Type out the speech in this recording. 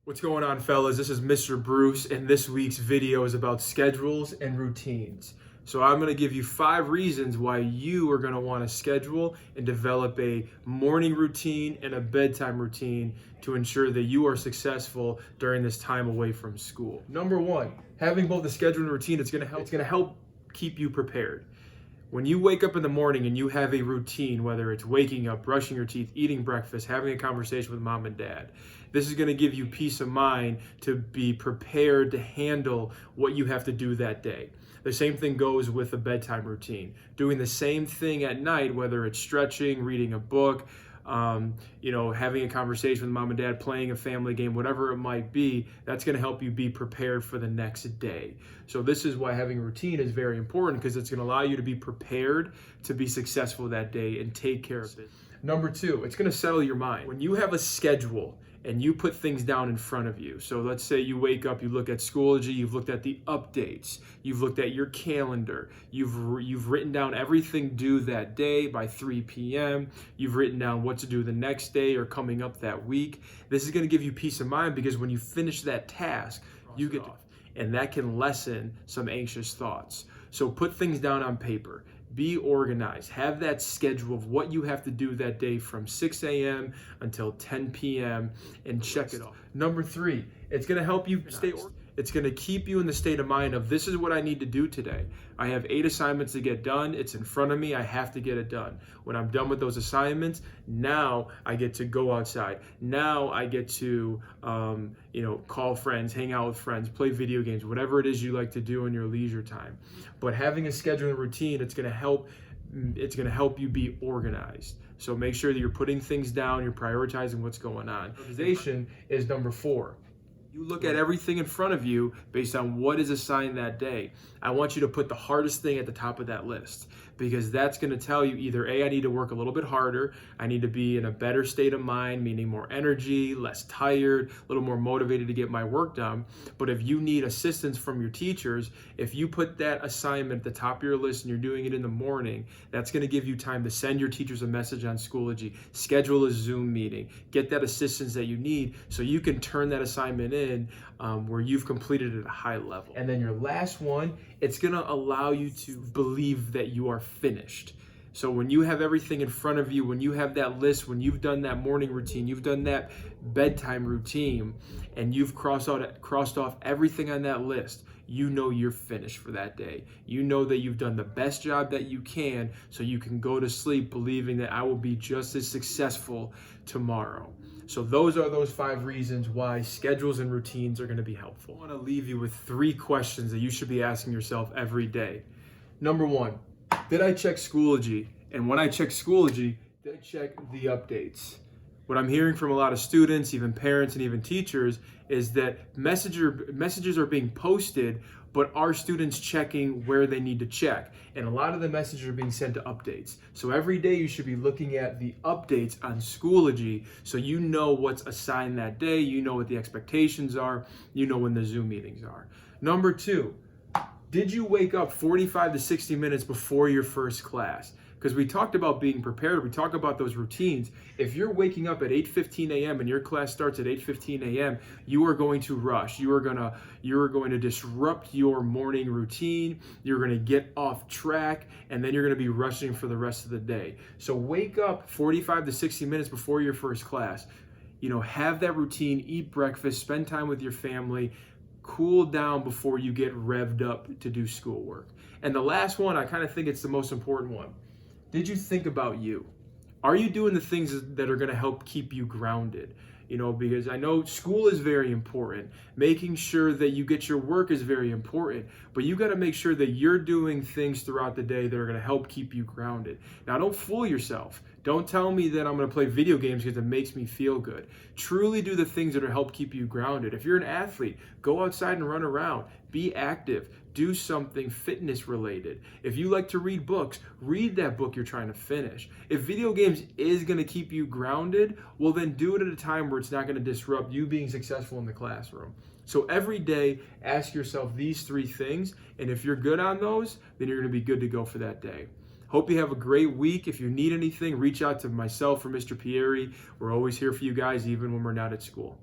What's going on, fellas? This is Mr. Bruce, and this week's video is about schedules and routines. So I'm going to give you 5 reasons why you are going to want to schedule and develop a morning routine and a bedtime routine to ensure that you are successful during this time away from school. Number 1, having both a schedule and routine, it's going to help keep you prepared. When you wake up in the morning and you have a routine, whether it's waking up, brushing your teeth, eating breakfast, having a conversation with mom and dad, this is going to give you peace of mind to be prepared to handle what you have to do that day. The same thing goes with a bedtime routine. Doing the same thing at night, whether it's stretching, reading a book, having a conversation with mom and dad, playing a family game, whatever it might be, that's going to help you be prepared for the next day. So this is why having a routine is very important, because it's going to allow you to be prepared to be successful that day and take care of it. Number 2, it's going to settle your mind. When you have a schedule and you put things down in front of you. So let's say you wake up, you look at Schoology, you've looked at the updates, you've looked at your calendar, you've written down everything due that day by 3 p.m., you've written down what to do the next day or coming up that week. This is going to give you peace of mind, because when you finish that task, you get off, and that can lessen some anxious thoughts. So put things down on paper. Be organized. Have that schedule of what you have to do that day from 6 a.m. until 10 p.m. and check it off. Number 3, it's going to help you stay organized. It's going to keep you in the state of mind of, this is what I need to do today. I have 8 assignments to get done. It's in front of me. I have to get it done. When I'm done with those assignments, now I get to go outside. Now I get to, call friends, hang out with friends, play video games, whatever it is you like to do in your leisure time. But having a schedule and routine, it's going to help you be organized. So make sure that you're putting things down, you're prioritizing what's going on. Organization is number 4. You look at everything in front of you based on what is assigned that day. I want you to put the hardest thing at the top of that list, because that's going to tell you either A, I need to work a little bit harder, I need to be in a better state of mind, meaning more energy, less tired, a little more motivated to get my work done. But if you need assistance from your teachers, if you put that assignment at the top of your list and you're doing it in the morning, that's going to give you time to send your teachers a message on Schoology, schedule a Zoom meeting, get that assistance that you need so you can turn that assignment in where you've completed it at a high level. And then your last one, it's going to allow you to believe that you are finished. So when you have everything in front of you, when you have that list, when you've done that morning routine, you've done that bedtime routine, and you've crossed off everything on that list, you know you're finished for that day. You know that you've done the best job that you can, so you can go to sleep believing that I will be just as successful tomorrow. So those are those 5 reasons why schedules and routines are going to be helpful. I want to leave you with 3 questions that you should be asking yourself every day. Number 1, did I check Schoology? And when I check Schoology, did I check the updates? What I'm hearing from a lot of students, even parents and even teachers, is that messages are being posted, but are students checking where they need to check? And a lot of the messages are being sent to updates. So every day you should be looking at the updates on Schoology, so you know what's assigned that day, you know what the expectations are, you know when the Zoom meetings are. Number 2, did you wake up 45 to 60 minutes before your first class? Because we talked about being prepared, we talked about those routines. If you're waking up at 8:15 a.m. and your class starts at 8:15 a.m., you are going to rush. You are going to disrupt your morning routine. You're going to get off track, and then you're going to be rushing for the rest of the day. So wake up 45 to 60 minutes before your first class. Have that routine, eat breakfast, spend time with your family, cool down before you get revved up to do schoolwork. And the last one, I kind of think it's the most important one. Did you think about you? Are you doing the things that are going to help keep you grounded? Because I know school is very important. Making sure that you get your work is very important, but you got to make sure that you're doing things throughout the day that are going to help keep you grounded. Now, don't fool yourself. Don't tell me that I'm going to play video games because it makes me feel good. Truly do the things that will help keep you grounded. If you're an athlete, go outside and run around. Be active. Do something fitness related. If you like to read books, read that book you're trying to finish. If video games is going to keep you grounded, well then do it at a time where it's not going to disrupt you being successful in the classroom. So every day, ask yourself these 3 things, and if you're good on those, then you're going to be good to go for that day. Hope you have a great week. If you need anything, reach out to myself or Mr. Pieri. We're always here for you guys, even when we're not at school.